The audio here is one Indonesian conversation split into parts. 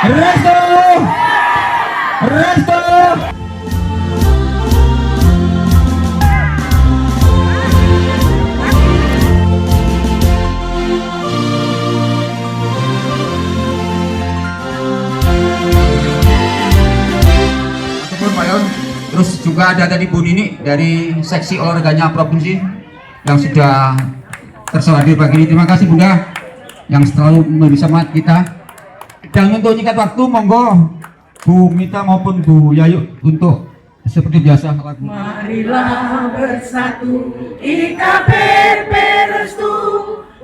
Restu, restu. Pak Yon, terus juga ada tadi Bu Nini dari seksi olahraganya provinsi yang sudah tersedia pagi ini. Terima kasih Bunda yang selalu memberi semangat kita. Dan untuk nyikat waktu, monggo Bu Mita maupun Bu Yayu untuk seperti biasa. Marilah bersatu IKPP Restu,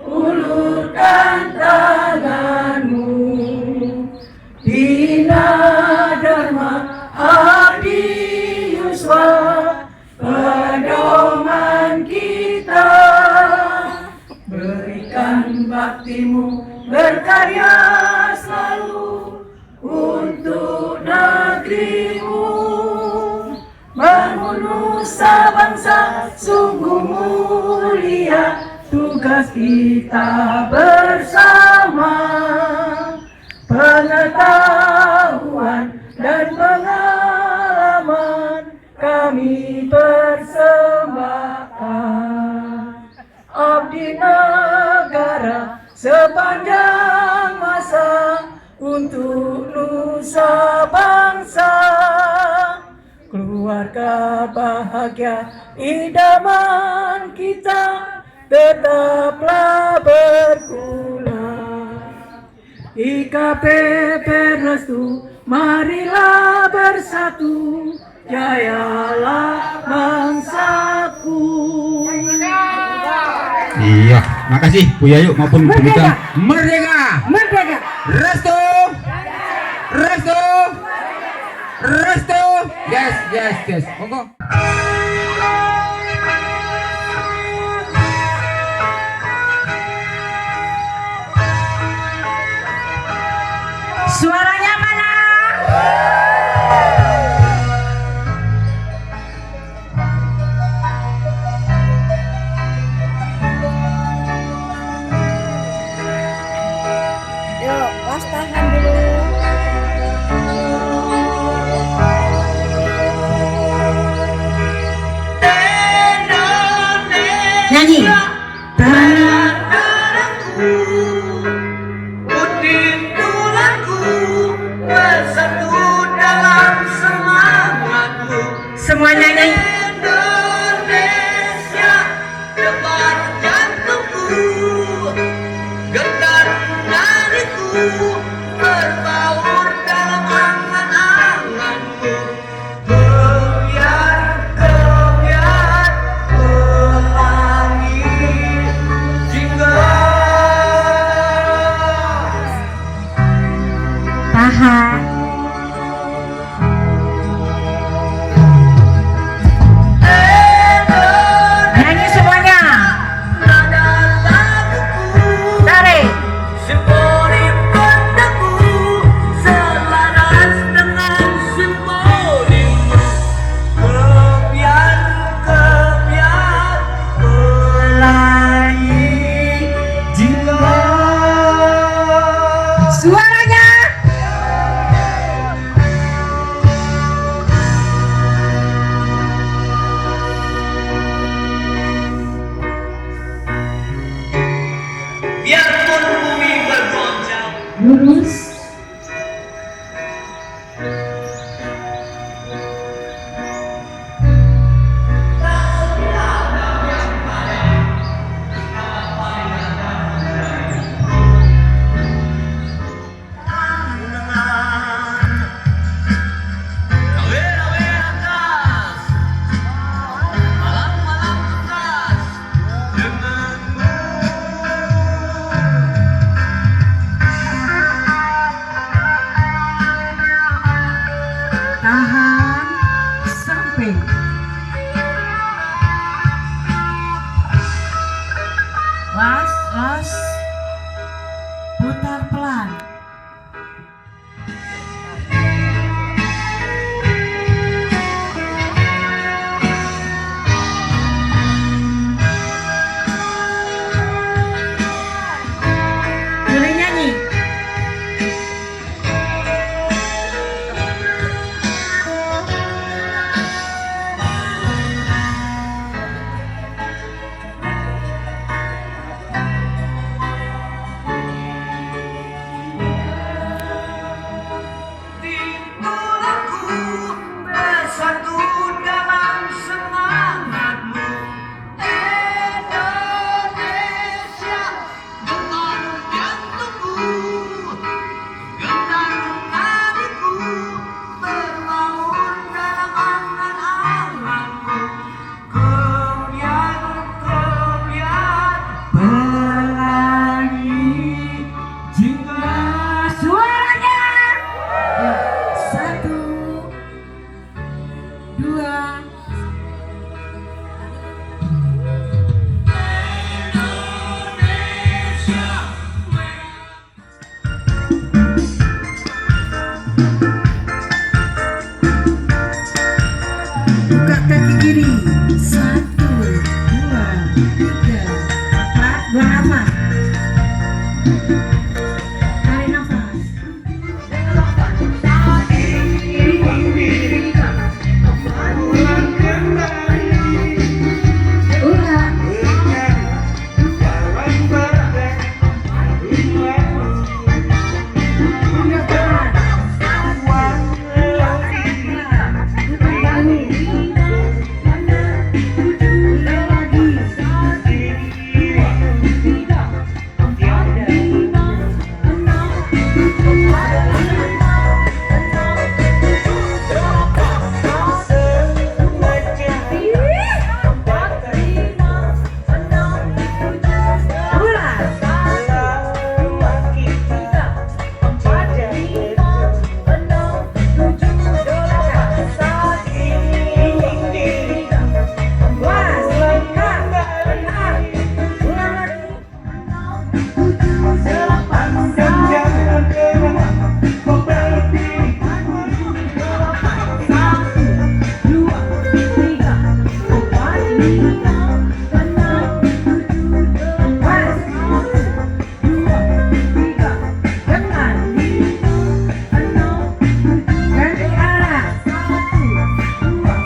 ulurkan tanganmu. Bina Dharma Abdi Yuswa, pedoman kita. Berikan baktimu berkarya selalu untuk negerimu. Bangun nusa bangsa sungguh mulia, tugas kita bersama. Pengetahuan dan pengalaman kami persembahkan. Abdi negara sepanjang masa untuk nusa bangsa. Keluarga bahagia idaman kita tetaplah berguna. IKPP Restu, marilah bersatu, jayalah bangsaku. Iya, makasih Bu Yayu maupun Bu Mita. Merdeka! Merdeka! Restu! Restu! Restu! Yes, yes, yes. Monggo. Suaranya mana? Yuk, pas tahan dulu. Nyanyi. Semua nyanyi. Indonesia, debar jantungku, getar nadiku, berbaur dalam angan-anganmu. Kebiar, kebiar, pelangi jinggas. Tahan. Nyanyi semuanya. Tarik. Simponi padaku selaras dengan simponimu. Kebiar, kebiar, pelangi jiwa. Suaranya. Biarpun bumi bergoncang, Lurus. rawe-rawe atas, malam-malam tegas, denganmu. Buka kaki kiri. 1, 2, 3, 4. Buang nafas. Tarik nafas. Ulang. Pundak tangan. Putar bahu. Ulang lagi. Ulang. Was, lengkap, benar. Ulang lagi. Was. Benar. Ganti arah. Ulang.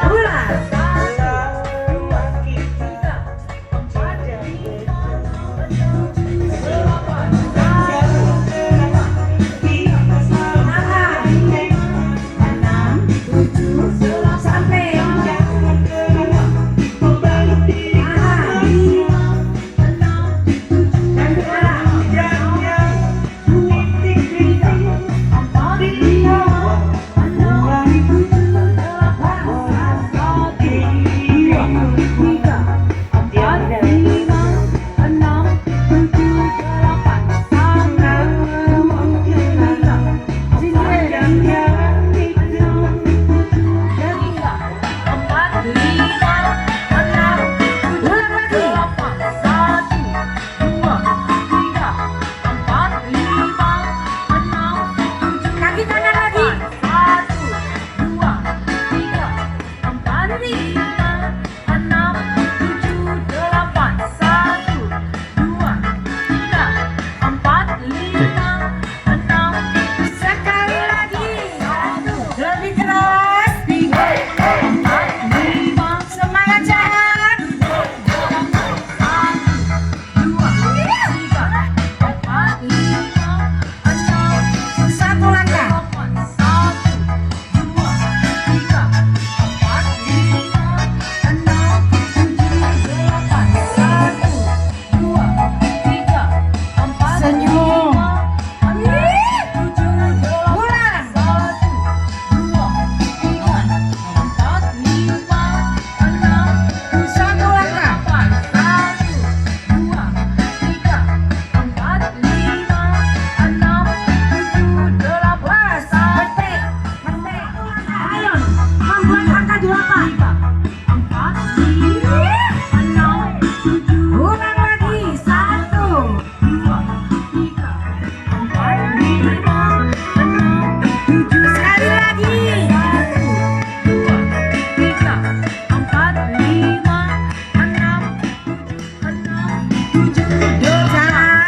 Arah. 6, 7, sampai. Arah. Ganti arah. Ulang lagi. Kaki kanan lagi. Sekali lagi. Lebih keras. Semangat jalan. Satu langkah. Senyum. Ulang. Satu langkah. Was, petik, petik. Ayo, membuat angka 8. Ulang lagi. 1. Sekali lagi. Jalan.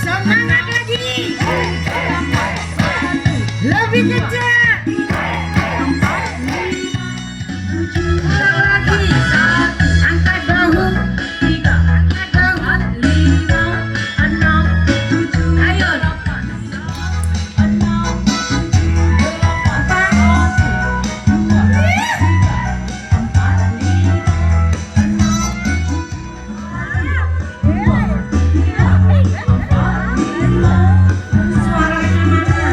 Semangat lagi. Lebih kencang. Ulang lagi. Angkat bahu. Angkat bahu. Ayo. 4. Suaranya mana?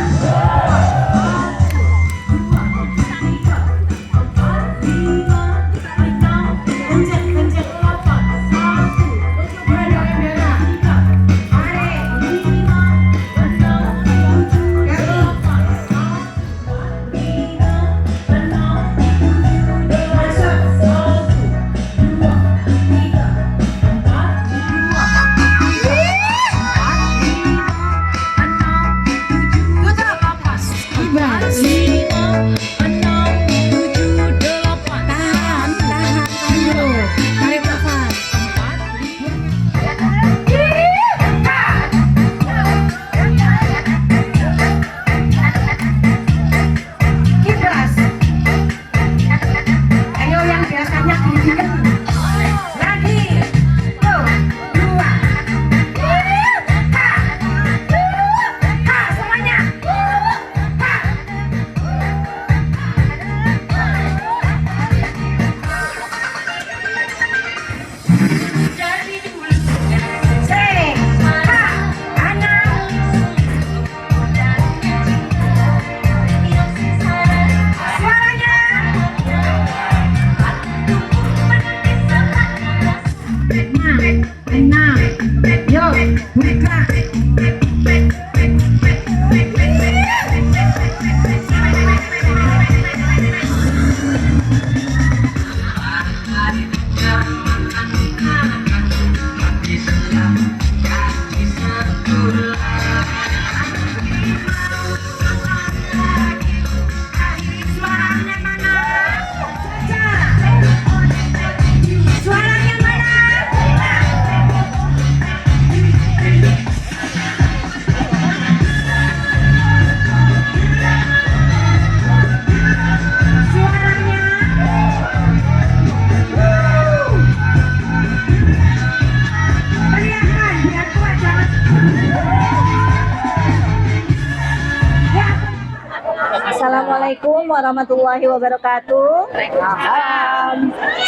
Assalamualaikum warahmatullahi wabarakatuh.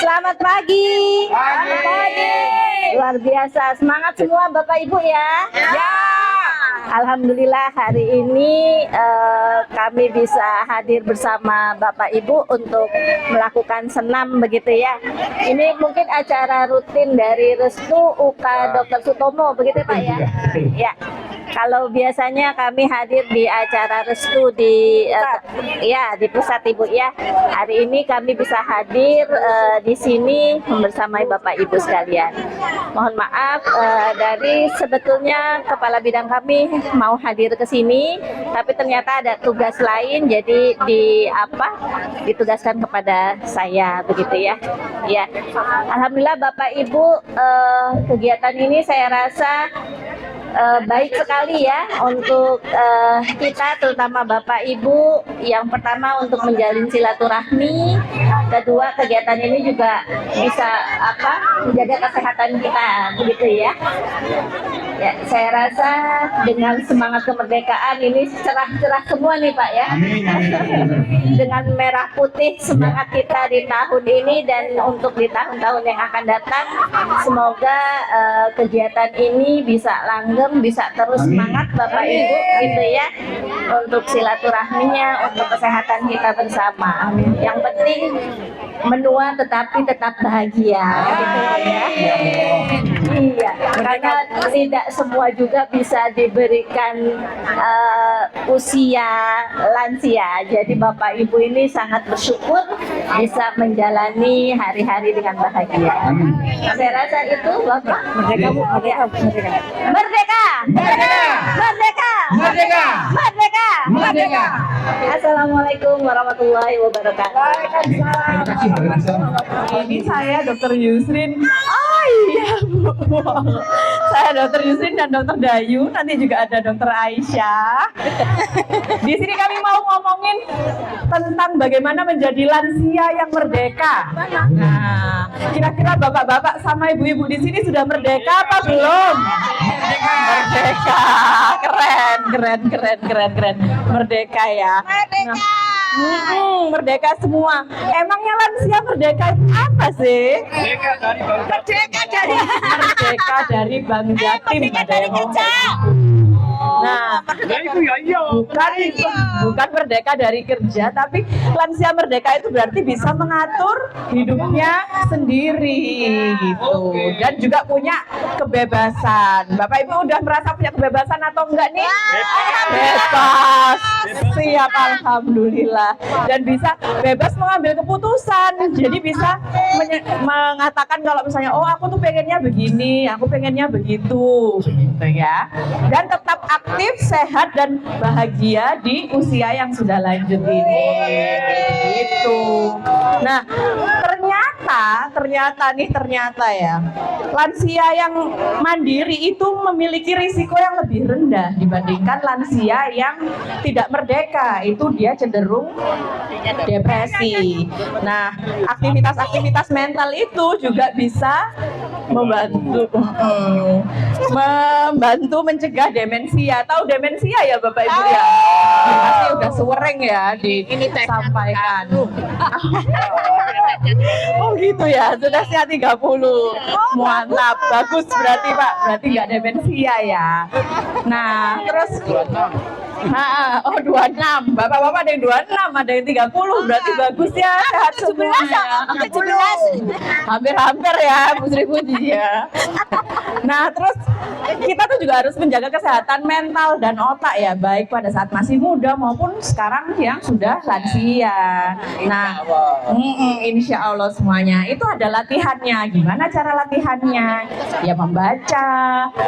Selamat pagi. Pagi. Luar biasa, semangat semua Bapak Ibu ya. Alhamdulillah hari ini kami bisa hadir bersama Bapak Ibu untuk melakukan senam begitu ya. Ini mungkin acara rutin dari Restu UK Dr. Sutomo begitu Pak ya. Ya. Kalau biasanya kami hadir di acara Restu di di pusat Ibu ya. Hari ini kami bisa hadir di sini bersamai Bapak Ibu sekalian. Mohon maaf dari sebetulnya kepala bidang kami mau hadir ke sini, tapi ternyata ada tugas lain, jadi ditugaskan kepada saya begitu ya. Ya, alhamdulillah Bapak Ibu, kegiatan ini saya rasa baik sekali ya untuk kita, terutama Bapak Ibu. Yang pertama untuk menjalin silaturahmi, kedua kegiatan ini juga bisa menjaga kesehatan kita begitu ya. Ya, saya rasa dengan semangat kemerdekaan ini cerah-cerah semua nih Pak ya. Dengan merah putih semangat kita di tahun ini dan untuk di tahun-tahun yang akan datang, semoga kegiatan ini bisa langgeng, bisa terus semangat Bapak Ibu gitu ya, untuk silaturahminya, untuk kesehatan kita bersama. Yang penting menua tetapi tetap bahagia gitu ya. Iya, karena tidak semua juga bisa diberikan usia lansia. Jadi Bapak Ibu ini sangat bersyukur bisa menjalani hari-hari dengan bahagia. Saya rasa itu Bapak. Merdeka Bu, merdeka. Merdeka! Merdeka! Merdeka! Merdeka! Merdeka! Assalamualaikum warahmatullahi wabarakatuh. Ini saya Dr. Yusrin. Oh iya Bu. Saya Dr. Yusrin dan Dr. Dayu. Nanti juga ada Dr. Aisyah. Di sini kami mau ngomongin tentang bagaimana menjadi lansia yang merdeka. Nah, kira-kira bapak-bapak sama ibu-ibu di sini sudah merdeka apa belum? Merdeka. Keren. Merdeka ya. Nah, merdeka semua. Emangnya lansia merdeka itu apa sih? Merdeka dari Bank Jatim. Ada yang ngomong gitu. Nah, bukan merdeka dari kerja, tapi lansia merdeka itu berarti bisa mengatur hidupnya sendiri gitu, dan juga punya kebebasan. Bapak Ibu udah merasa punya kebebasan atau enggak nih? Bebas, siap, alhamdulillah, dan bisa bebas mengambil keputusan. Jadi bisa mengatakan kalau misalnya, oh aku tuh pengennya begini, aku pengennya begitu, gitu ya, dan tetap aktif, sehat, dan bahagia di usia yang sudah lanjut ini. Gitu. Nah, ternyata ya, lansia yang mandiri itu memiliki risiko yang lebih rendah dibandingkan lansia yang tidak merdeka. Itu dia cenderung depresi. Nah, aktivitas mental itu juga bisa membantu mencegah demensia. Tahu demensia ya Bapak Ibu ya? Pasti udah sering ya disampaikan. Oh gitu ya, sudah usia 30. Mantap, bagus berarti Pak. Berarti nggak demensia ya. Nah, terus 26. Bapak-bapak ada yang 26, ada yang 30. Berarti bagus ya, sehat semua ya. 17. Hampir-hampir ya, Bu Sri Puji ya. Nah, terus kita tuh juga harus menjaga kesehatan mental dan otak ya, baik pada saat masih muda maupun sekarang yang sudah lansia. Nah, insya Allah semuanya itu ada latihannya. Gimana cara latihannya? Ya membaca,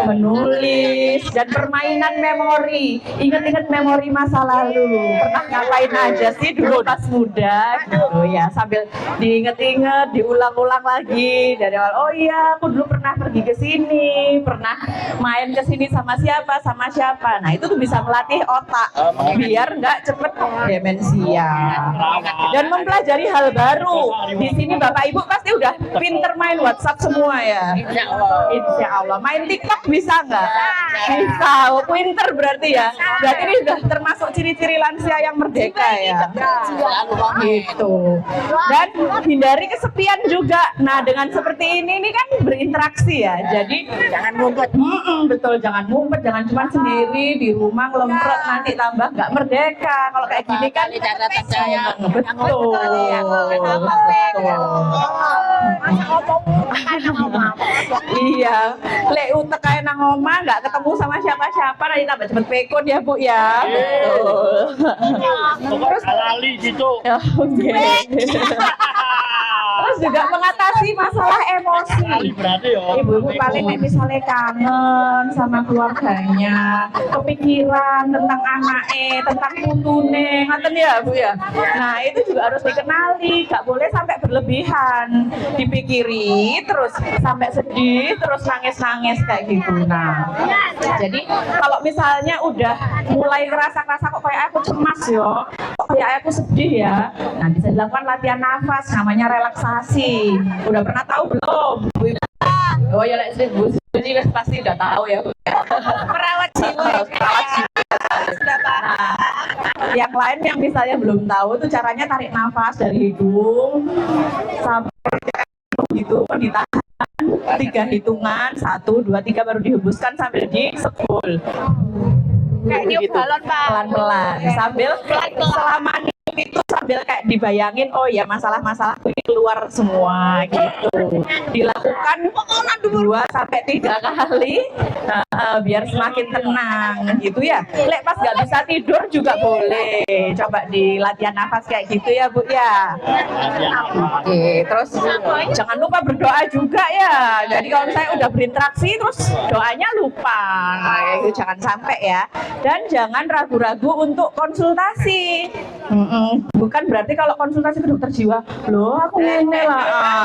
menulis, dan permainan memori. Ingat-ingat memori masa lalu. Pernah ngapain aja sih dulu pas muda gitu ya, sambil diinget-inget, diulang-ulang lagi dari awal. Oh iya, aku dulu pernah pergi ke sini, pernah main ke sini sama siapa, nah itu tuh bisa melatih otak biar nggak cepet demensia dan mempelajari hal baru. Di sini Bapak Ibu pasti udah pinter main WhatsApp semua ya. Insya Allah. Main TikTok bisa nggak? Bisa. Oh, pinter berarti ya. Berarti ini udah termasuk ciri-ciri lansia yang merdeka ya. Gitu. Dan hindari kesepian juga. Nah, dengan seperti ini kan berinteraksi ya. Jadi jangan ngumpet. Betul, jangan ngumpet, jangan cuma sendiri di rumah ngelempret, nanti tambah nggak merdeka. Kalau kayak gini kan betul. Iya, lek utek kayak nang omah nggak ketemu sama siapa-siapa nanti tambah cepet pekon ya Bu ya. Betul. Terus Lali gitu. ya, oke. Terus juga mengatasi masalah emosi. Berarti ya. Ibu-ibu paling nek misalnya kangen sama keluarganya, kepikiran tentang anaknya, tentang putune, ngaten ya Bu ya. Nah itu juga harus dikenali, gak boleh sampai berlebihan, dipikiri terus sampai sedih, terus nangis-nangis kayak gitu. Nah jadi kalau misalnya udah mulai ngerasa-ngerasa kok kayak aku cemas yo, kok kayak aku sedih ya, nah bisa dilakukan latihan nafas namanya relaksasi. Udah pernah tahu belum? Oh ya, Bu Suci pasti udah tahu ya. Perawat jiwa. Perawat jiwa. Nah, yang lain yang misalnya belum tahu tuh caranya tarik nafas dari hidung sampai gitu, ditahan 3 hitungan, 1, 2, 3 baru dihembuskan sambil disepul. Kayak tiup Gitu. balon, Pak. Pelan-pelan sambil selama itu sambil kayak dibayangin, oh ya masalah-masalah ini keluar semua gitu. Dilakukan 2-3 kali biar semakin tenang gitu ya. Lek pas nggak bisa tidur juga boleh coba di latihan nafas kayak gitu ya Bu ya. Oke, terus jangan lupa berdoa juga ya. Jadi kalau misalnya udah berinteraksi terus doanya lupa, itu jangan sampai ya. Dan jangan ragu-ragu untuk konsultasi. Bukan berarti kalau konsultasi ke dokter jiwa, loh aku ngene lah,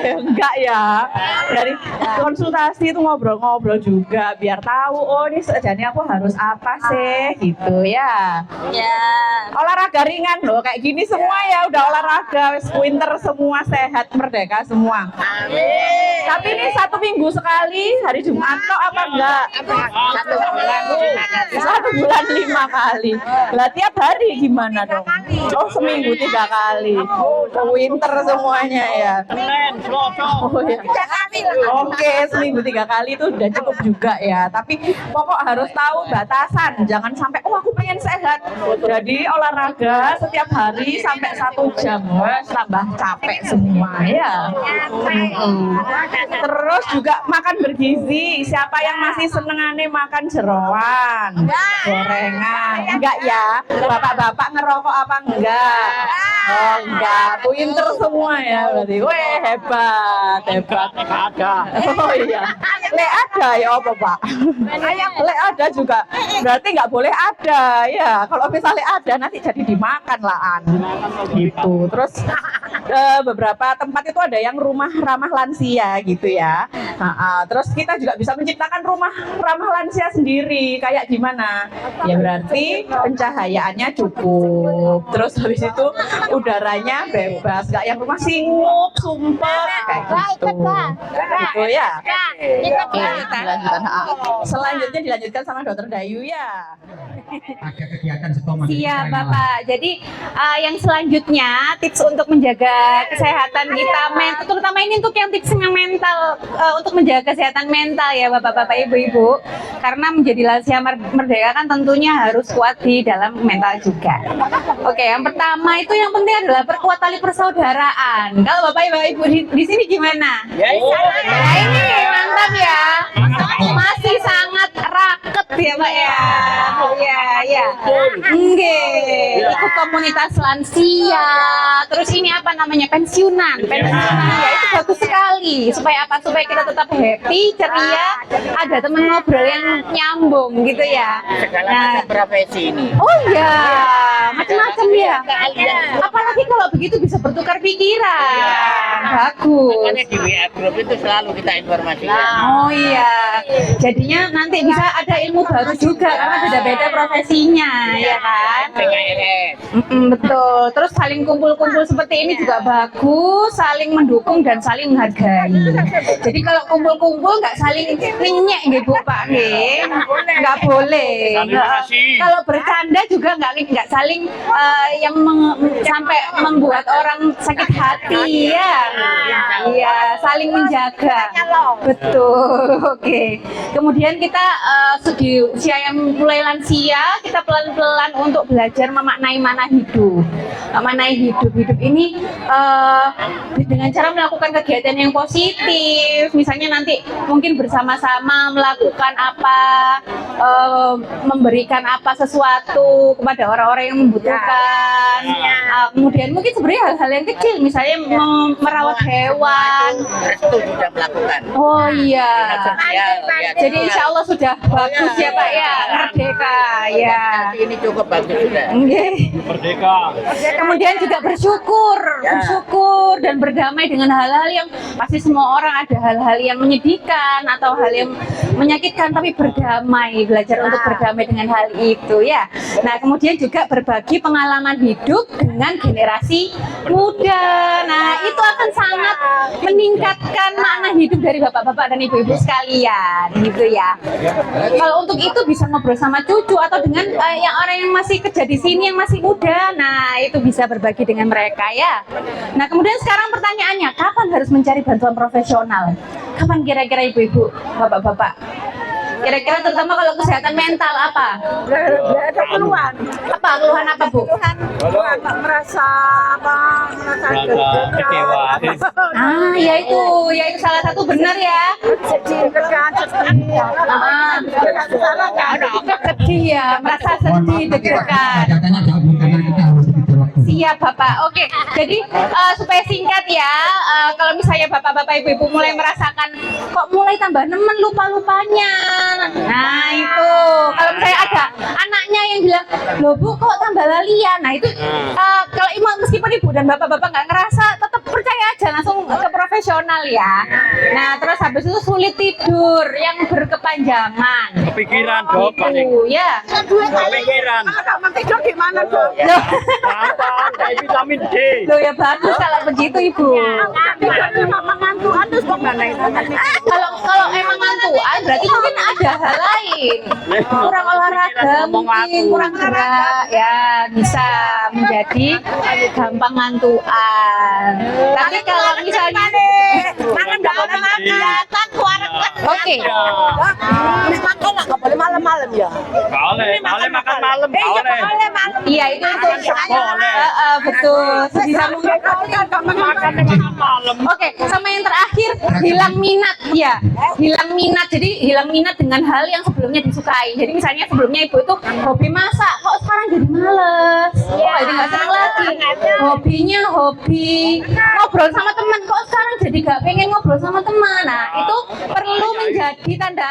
enggak ya. Dari konsultasi itu ngobrol-ngobrol juga biar tahu, oh ini sejatinya aku harus apa sih gitu ya. Ya. Olahraga ringan loh kayak gini semua ya, udah olahraga, wis pinter semua, sehat, merdeka semua. Amin. Tapi ini 1 minggu sekali, hari Jumat kok apa enggak? 1 bulan 5 kali. Lah tiap hari gimana dong? Oh seminggu 3 kali. Winter semuanya ya. Oh ya. Oke, seminggu 3 kali itu udah cukup juga ya. Tapi pokok harus tahu batasan. Jangan sampai oh aku pengen sehat. Jadi olahraga setiap hari sampai 1 jam. Wes tambah capek semua ya. Terus juga makan bergizi. Siapa yang masih senengane makan jeroan, gorengan? Enggak ya? Bapak-bapak ngerokok apa enggak? Oh enggak, pinter semua ya berarti. Weh hebat. Oh iya. Lek ada ya apa Pak? Lek ada juga. Berarti nggak boleh ada ya. Kalau misalnya ada nanti jadi dimakan lah gitu. Terus beberapa tempat itu ada yang rumah ramah lansia gitu ya. Terus kita juga bisa menciptakan rumah ramah lansia sendiri. Kayak gimana? Ya berarti pencahayaannya cukup. Terus habis itu udaranya bebas, nggak yang rumah singgup, sumpah kayak gitu. Gitu ya. Oke, dilanjutkan. Selanjutnya dilanjutkan sama Dokter Dayu ya. Ada kegiatan setoma. Siap Bapak. Jadi yang selanjutnya tips untuk menjaga kesehatan kita, terutama ini untuk yang tips yang mental, untuk menjaga kesehatan mental ya Bapak-bapak, Ibu-ibu. Karena menjadi lansia merdeka kan tentunya harus kuat di dalam mental juga. Oke, yang pertama itu yang penting adalah perkuat tali persaudaraan. Kalau Bapak Ibu di sini gimana? Nah ini mantap ya. Masih sangat raket ya Pak ya. Ya, ya? Nggih. Ikut komunitas lansia. Terus ini apa namanya? Pensiunan. Ya itu bagus sekali. Supaya apa? Supaya kita tetap happy, ceria, ada teman ngobrol yang nyambung gitu ya. Segala Nah, macam profesi ini. oh iya, macam-macam ya. Apalagi kalau begitu bisa bertukar pikiran. Bagus. Makanya di WA Group itu selalu kita informasikan. Oh iya, jadinya nanti bisa ada ilmu baru juga karena beda-beda profesinya, ya kan? PKRS. Betul. Terus saling kumpul-kumpul seperti ini juga bagus, saling mendukung dan saling menghargai. Jadi kalau kumpul-kumpul nggak saling ngenyek gitu Pak, nggih. Nggak boleh. Kalau bercanda juga nggak saling yang sampai membuat orang sakit hati ya. Iya, saling menjaga. Betul. Oke. Kemudian kita di usia yang mulai lansia, kita pelan-pelan untuk belajar memaknai mana hidup. Memaknai hidup. Hidup ini dengan cara melakukan kegiatan yang positif. Misalnya nanti mungkin bersama-sama melakukan apa, memberikan apa sesuatu kepada orang-orang yang membutuhkan. Kemudian mungkin sebenarnya hal-hal yang kecil, misalnya merawat hewan. Restu sudah melakukan. Oh iya. Sosial, ya. Jadi insya Allah sudah bagus ya Pak ya, merdeka ya. Ini cukup bagus sudah. Nggih. Kemudian juga bersyukur dan berdamai dengan hal-hal yang pasti semua orang ada hal-hal yang menyedihkan atau hal yang menyakitkan, tapi berdamai, belajar untuk berdamai dengan hal itu ya. Nah kemudian juga berbagi pengalaman hidup dengan generasi muda. Nah itu akan sangat meningkatkan makna hidup dari bapak-bapak dan ibu-ibu sekalian gitu ya. Kalau untuk itu bisa ngobrol sama cucu atau dengan yang orang yang masih kerja di sini yang masih muda. Nah itu bisa berbagi dengan mereka ya. Nah kemudian sekarang pertanyaannya, kapan harus mencari bantuan profesional? Kapan kira-kira ibu-ibu, bapak-bapak? Kira-kira terutama kalau kesehatan mental apa? Ada keluhan. Apa keluhan apa Bu? Merasa Kecewa. Ya itu salah satu benar ya. sedih, kerjaan sedih. Sedih ya, merasa Mohon sedih, maaf nanti Pak, deg-degan. datanya jauh karena kita harus lebih waktu. Siap Bapak. Oke. Jadi supaya singkat ya, kalau misalnya Bapak-bapak Ibu-ibu mulai merasakan kok mulai tambah nemen lupa-lupanya. Nah, itu. Kalau misalnya ada anaknya yang bilang, "Loh Bu, kok tambah lalian?" Nah, itu kalau meskipun Ibu dan Bapak-bapak nggak ngerasa, tetap percaya aja langsung ke profesional ya. Nah, terus habis itu sulit tidur yang berkepanjangan. Kepikiran dok, Itu ya. kepikiran. Kalau tidur gimana dong? Loh, Gampang, kayak vitamin D. loh ya bagus kalau begitu Ibu. Mengantuan terus gimana itu? Kalau emang ngantuan berarti mungkin ada hal lain, kurang olahraga mungkin, kurang gerak ya, bisa menjadi gampang ngantuan. Tapi kalau misalnya oke, Nggak boleh malam-malam ya. Boleh makan malam, boleh. iya itu Boleh. betul sebisa mungkin. Malam. Oke, sama yang terakhir hilang minat ya, hilang minat. Jadi hilang minat dengan hal yang sebelumnya disukai. Jadi misalnya sebelumnya ibu itu hobi masak, kok sekarang jadi males, jadi nggak senang lagi. Hobinya hobi ngobrol sama teman, kok sekarang jadi nggak pengen ngobrol sama teman. Nah itu perlu menjadi tanda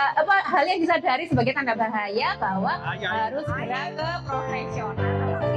hal yang disadari sebagai tanda bahaya bahwa harus segera ke profesional.